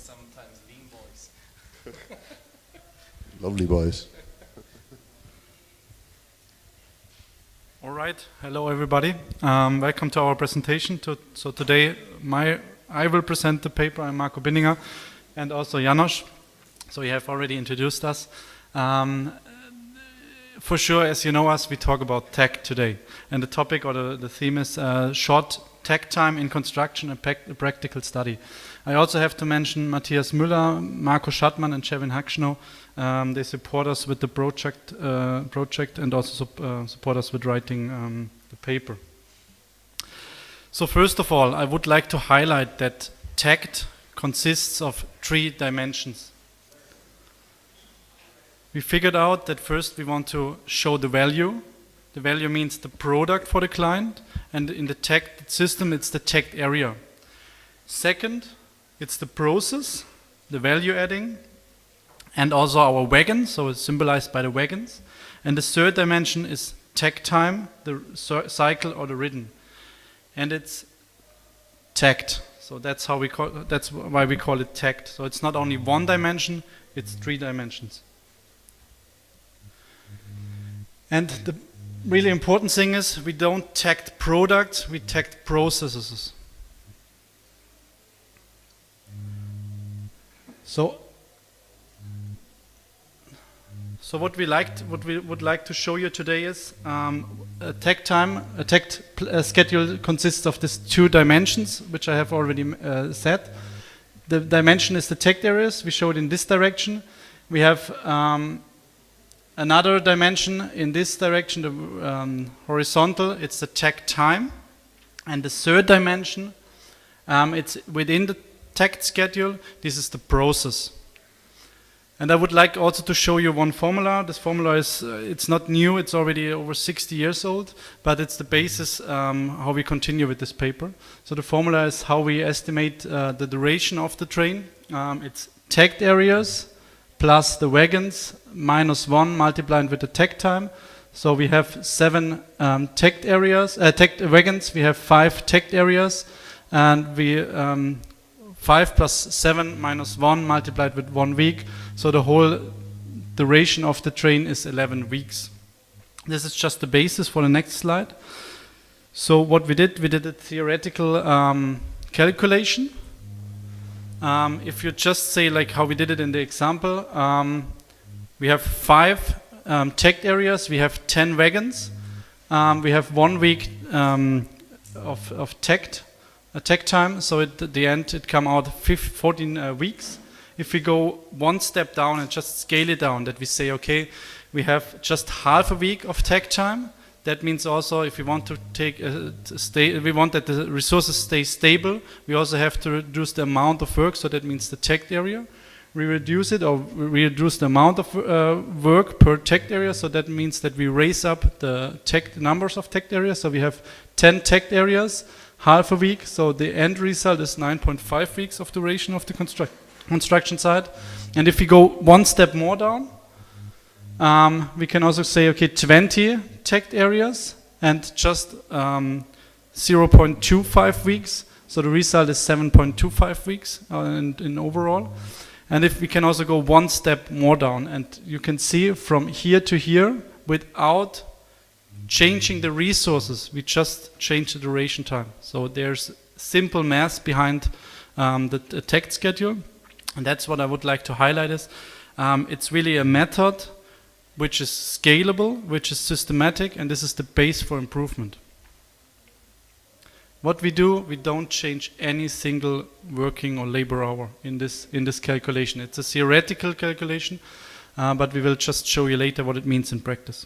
sometimes lean boys. Lovely boys. All right, hello everybody. Welcome to our presentation. So today I will present the paper. I'm Marco Binninger and also Janosch. So you have already introduced us. For sure, as you know us, we talk about tech today. And the topic or the theme is short tech time in construction, a practical study. I also have to mention Matthias Müller, Marco Schattmann and Kevin Hackschnow. They support us with the project and also support us with writing the paper. So first of all, I would like to highlight that TACT consists of 3 dimensions. We figured out that first we want to show the value. The value means the product for the client, and in the TACT system it's the TACT area. Second, it's the process, the value adding, and also our wagon, so it's symbolized by the wagons. And the third dimension is takt time, the cycle or the rhythm. And it's takt. So that's why we call it takt. So it's not only one dimension, it's 3 dimensions. And the really important thing is we don't takt products, we takt processes. So what we would like to show you today is a takt schedule consists of these 2 dimensions, which I have already said. The dimension is the takt areas. We show it in this direction. We have another dimension in this direction, the horizontal. It's the takt time, and the third dimension, it's within the takt schedule. This is the process. And I would like also to show you one formula. This formula is, it's not new, it's already over 60 years old, but it's the basis how we continue with this paper. So the formula is how we estimate the duration of the train. It's takt areas plus the wagons minus 1 multiplied with the takt time. So we have 7 takt wagons, we have 5 takt areas, and we 5 plus 7 minus 1 multiplied with 1 week. So the whole duration of the train is 11 weeks. This is just the basis for the next slide. So what we did a theoretical calculation. If you just say like how we did it in the example, we have 5 takt areas, we have 10 wagons, we have 1 week of takt time, so at the end it come out 14 weeks. If we go one step down and just scale it down, that we say, okay, we have just half a week of takt time. That means also if we want to we want that the resources stay stable, we also have to reduce the amount of work, so that means the takt area. We reduce it, or we reduce the amount of work per takt area, so that means that we raise up the numbers of takt areas. So we have 10 takt areas, half a week, so the end result is 9.5 weeks of duration of the construction site. And if we go one step more down, we can also say, okay, 20 takt areas and just 0.25 weeks. So the result is 7.25 weeks in overall. And if we can also go one step more down, and you can see from here to here, without changing the resources, we just change the duration time. So there's simple math behind the takt schedule. And that's what I would like to highlight is, it's really a method which is scalable, which is systematic, and this is the base for improvement. What we do, we don't change any single working or labor hour in this calculation. It's a theoretical calculation, but we will just show you later what it means in practice.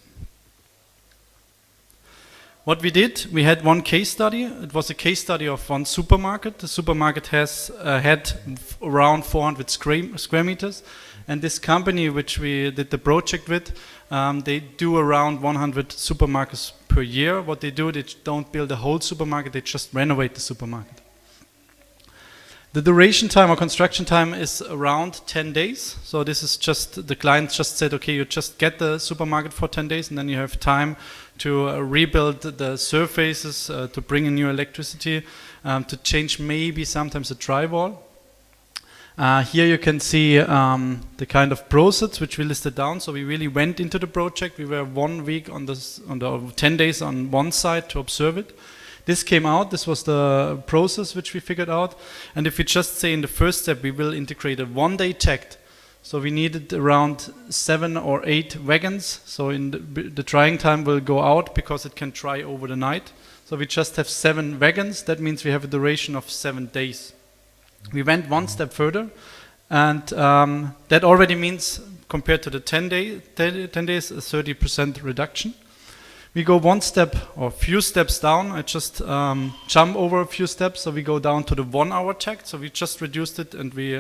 What we did, we had one case study. It was a case study of one supermarket. The supermarket has had around 400 square meters. And this company which we did the project with, they do around 100 supermarkets per year. What they do, they don't build a whole supermarket, they just renovate the supermarket. The duration time or construction time is around 10 days. So this is just, the client just said, okay, you just get the supermarket for 10 days and then you have time to rebuild the surfaces, to bring in new electricity, to change maybe sometimes a drywall. Here you can see the kind of process which we listed down. So we really went into the project. We were 1 week on the 10 days on one site to observe it. This came out. This was the process which we figured out. And if we just say in the first step, we will integrate a 1-day takt. So we needed around 7 or 8 wagons. So in the drying time will go out because it can dry over the night. So we just have 7 wagons. That means we have a duration of 7 days. We went one step further, and that already means, compared to the 10 days, a 30% reduction. We go one step or a few steps down. I just jump over a few steps, so we go down to the 1-hour takt. So we just reduced it, and we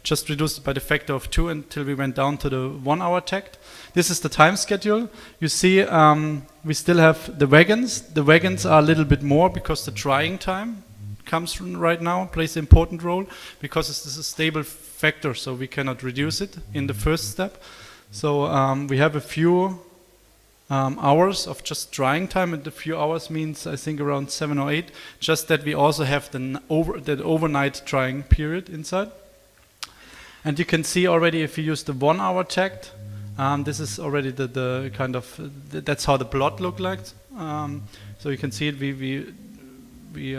just reduced it by the factor of 2 until we went down to the 1-hour takt. This is the time schedule. You see, we still have the wagons. The wagons are a little bit more because the drying time comes from right now, plays an important role because this is a stable factor, so we cannot reduce it in the first step. So we have a few hours of just drying time, and a few hours means I think around 7 or 8, just that we also have that overnight drying period inside. And you can see already if you use the 1-hour takt, this is already the kind of, that's how the plot looked like. So you can see it, we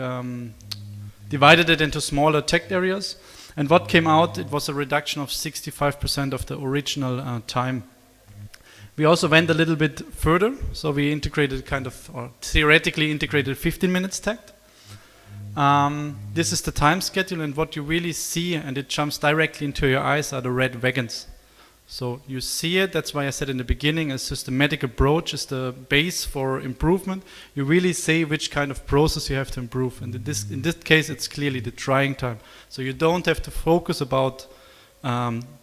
divided it into smaller takt areas, and what came out, it was a reduction of 65% of the original time. We also went a little bit further, so we integrated kind of, or theoretically integrated 15 minutes takt. This is the time schedule, and what you really see, and it jumps directly into your eyes, are the red wagons. So you see it, that's why I said in the beginning, a systematic approach is the base for improvement. You really say which kind of process you have to improve. And in this case, it's clearly the drying time. So you don't have to focus about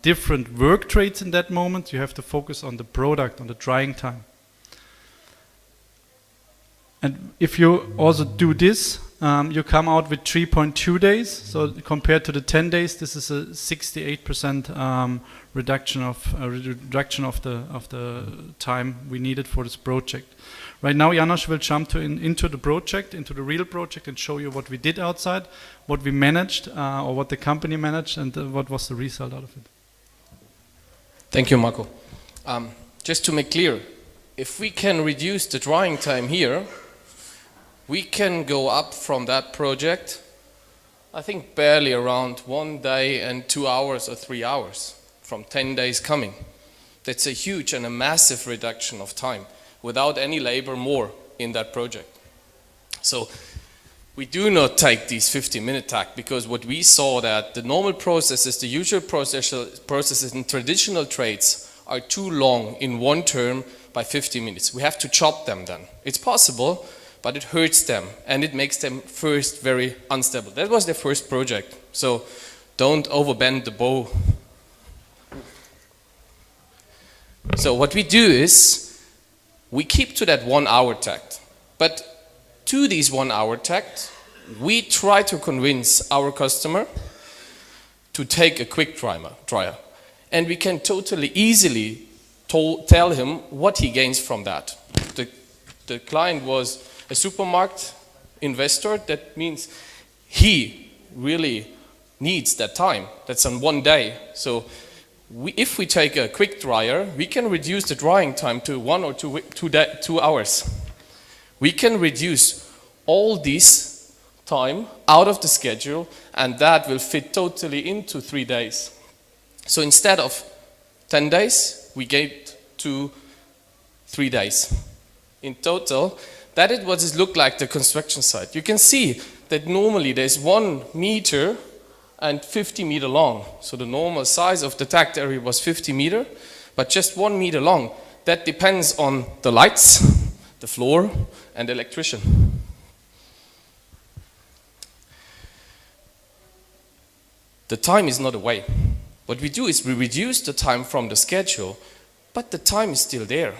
different work traits in that moment. You have to focus on the product, on the drying time. And if you also do this, you come out with 3.2 days. So compared to the 10 days, this is a 68% reduction of the time we needed for this project. Right now, Janos will jump into the project, into the real project, and show you what we did outside, what we managed, or what the company managed, and what was the result out of it. Thank you, Marco. Just to make clear, if we can reduce the drying time here, we can go up from that project, I think barely around 1 day and 2 hours or 3 hours from 10 days coming. That's a huge and a massive reduction of time without any labor more in that project. So we do not take these 50-minute takt because what we saw that the normal processes, the usual processes in traditional trades are too long in one term by 50 minutes. We have to chop them then. It's possible, but it hurts them and it makes them first very unstable. That was their first project, so don't overbend the bow. So what we do is we keep to that 1-hour takt, but to these 1-hour takt we try to convince our customer to take a quick dryer, and we can totally easily tell him what he gains from that. The client was a supermarket investor. That means he really needs that time. That's on 1 day. So if we take a quick dryer, we can reduce the drying time to 1 or 2 hours. We can reduce all this time out of the schedule, and that will fit totally into 3 days. So instead of 10 days, we get to 3 days. In total, that is what it looked like the construction site. You can see that normally there's 1 meter and 50 meter long. So the normal size of the takt area was 50 meter, but just 1 meter long. That depends on the lights, the floor, and the electrician. The time is not away. What we do is we reduce the time from the schedule, but the time is still there.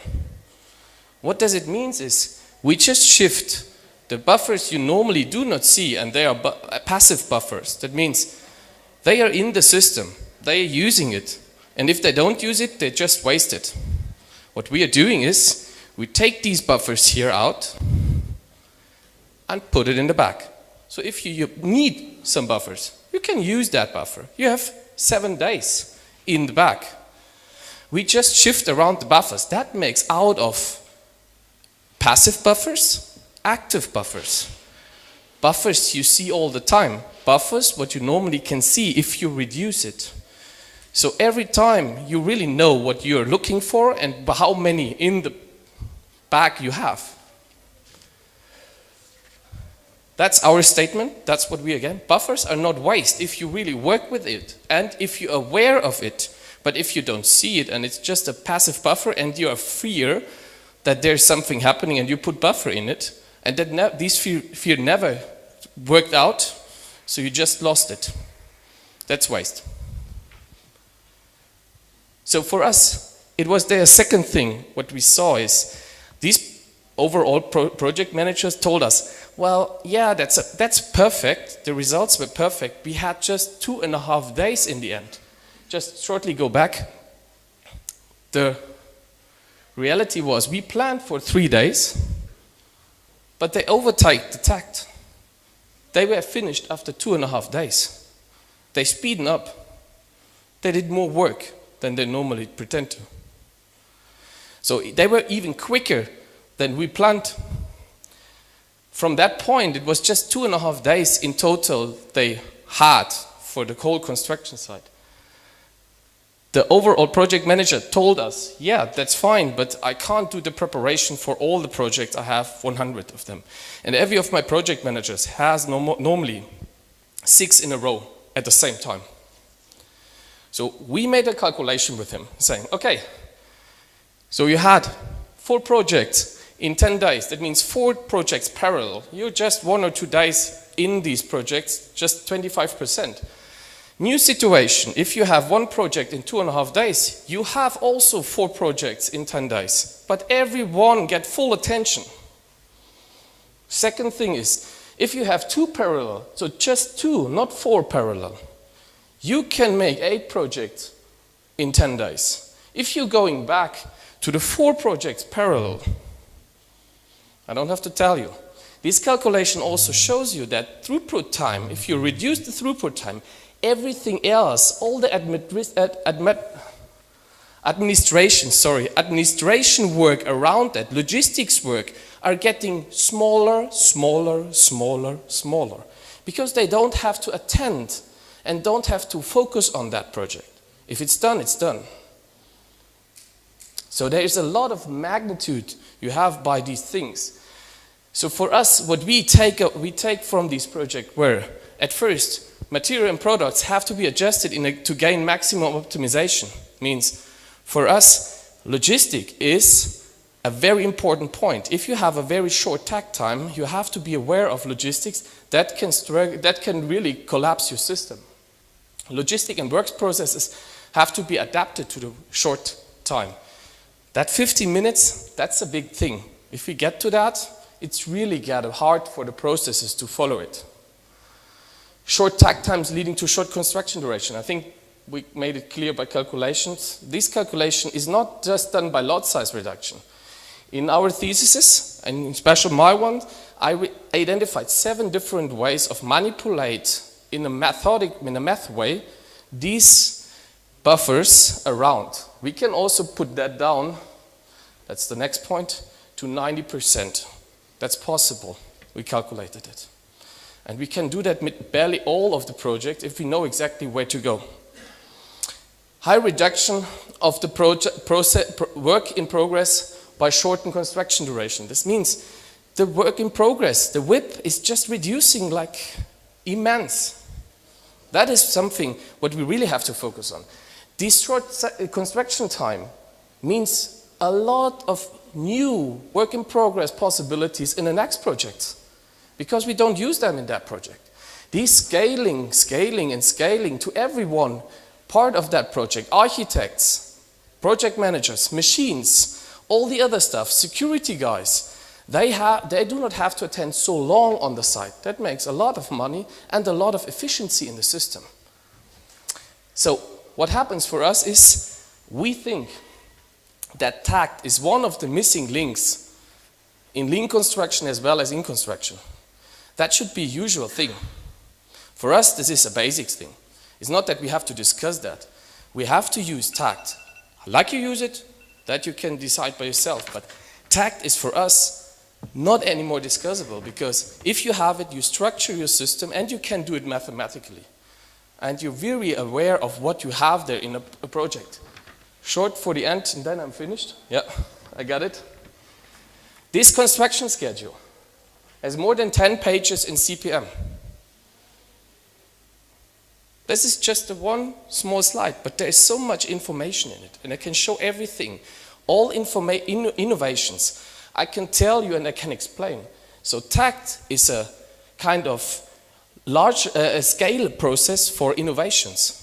What does it mean is we just shift the buffers you normally do not see, and they are passive buffers. That means they are in the system, they are using it, and if they don't use it, they just waste it. What we are doing is we take these buffers here out and put it in the back. So if you need some buffers, you can use that buffer. You have 7 days in the back. We just shift around the buffers. That makes out of passive buffers, active buffers. Buffers you see all the time. Buffers, what you normally can see if you reduce it. So every time you really know what you're looking for and how many in the bag you have. That's our statement. That's what we again. Buffers are not waste if you really work with it and if you're aware of it. But if you don't see it and it's just a passive buffer and you are fear that there's something happening and you put buffer in it and that these fear never worked out, so you just lost it. That's waste. So for us, it was the second thing what we saw is these overall project managers told us, well, yeah, that's perfect. The results were perfect. We had just 2.5 days in the end. Just shortly go back. The reality was we planned for 3 days, but they overtake the tact. They were finished after 2.5 days. They speeded up. They did more work than they normally pretend to. So they were even quicker than we planned. From that point, it was just 2.5 days in total they had for the whole construction site. The overall project manager told us, yeah, that's fine, but I can't do the preparation for all the projects. I have 100 of them. And every of my project managers has normally 6 in a row at the same time. So we made a calculation with him saying, okay, so you had 4 projects in 10 days. That means 4 projects parallel. You're just 1 or 2 days in these projects, just 25%. New situation, if you have 1 project in 2.5 days, you have also 4 projects in 10 days. But every one get full attention. Second thing is, if you have 2 parallel, so just 2, not 4 parallel, you can make 8 projects in 10 days. If you're going back to the 4 projects parallel, I don't have to tell you. This calculation also shows you that throughput time, if you reduce the throughput time, everything else, all the administration work around that, logistics work, are getting smaller, smaller, smaller, smaller. Because they don't have to attend and don't have to focus on that project. If it's done, it's done. So there is a lot of magnitude you have by these things. So for us, what we take from this project were, at first, material and products have to be adjusted to gain maximum optimization. Means, for us, logistic is a very important point. If you have a very short takt time, you have to be aware of logistics that can really collapse your system. Logistic and work processes have to be adapted to the short time. That 15 minutes, that's a big thing. If we get to that, it's really hard for the processes to follow it. Short takt times leading to short construction duration. I think we made it clear by calculations. This calculation is not just done by lot size reduction. In our theses, and especially my one, I identified 7 different ways of manipulate in a math way these buffers around. We can also put that down, that's the next point, to 90%. That's possible. We calculated it. And we can do that with barely all of the project if we know exactly where to go. High reduction of the work in progress by shortened construction duration. This means the work in progress, the WIP, is just reducing like immense. That is something what we really have to focus on. This short construction time means a lot of new work in progress possibilities in the next project, because we don't use them in that project. These scaling to everyone part of that project, architects, project managers, machines, all the other stuff, security guys, they do not have to attend so long on the site. That makes a lot of money and a lot of efficiency in the system. So what happens for us is we think that takt is one of the missing links in lean construction as well as in construction. That should be a usual thing. For us, this is a basics thing. It's not that we have to discuss that. We have to use tact. Like you use it, that you can decide by yourself. But tact is for us not anymore discussable, because if you have it, you structure your system and you can do it mathematically. And you're very aware of what you have there in a project. Short for the end, and then I'm finished. Yeah, I got it. This construction schedule has more than 10 pages in CPM. This is just one small slide, but there is so much information in it, and I can show everything. All innovations I can tell you and I can explain. So TACT is a kind of large scale process for innovations.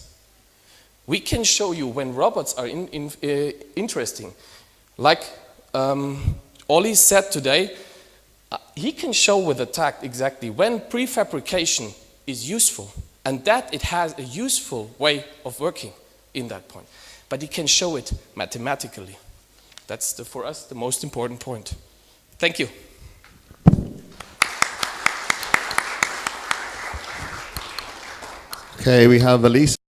We can show you when robots are interesting. Like Ollie said today, he can show with the TACT exactly when prefabrication is useful, and that it has a useful way of working in that point. But he can show it mathematically. That's for us the most important point. Thank you. Okay, we have Elise.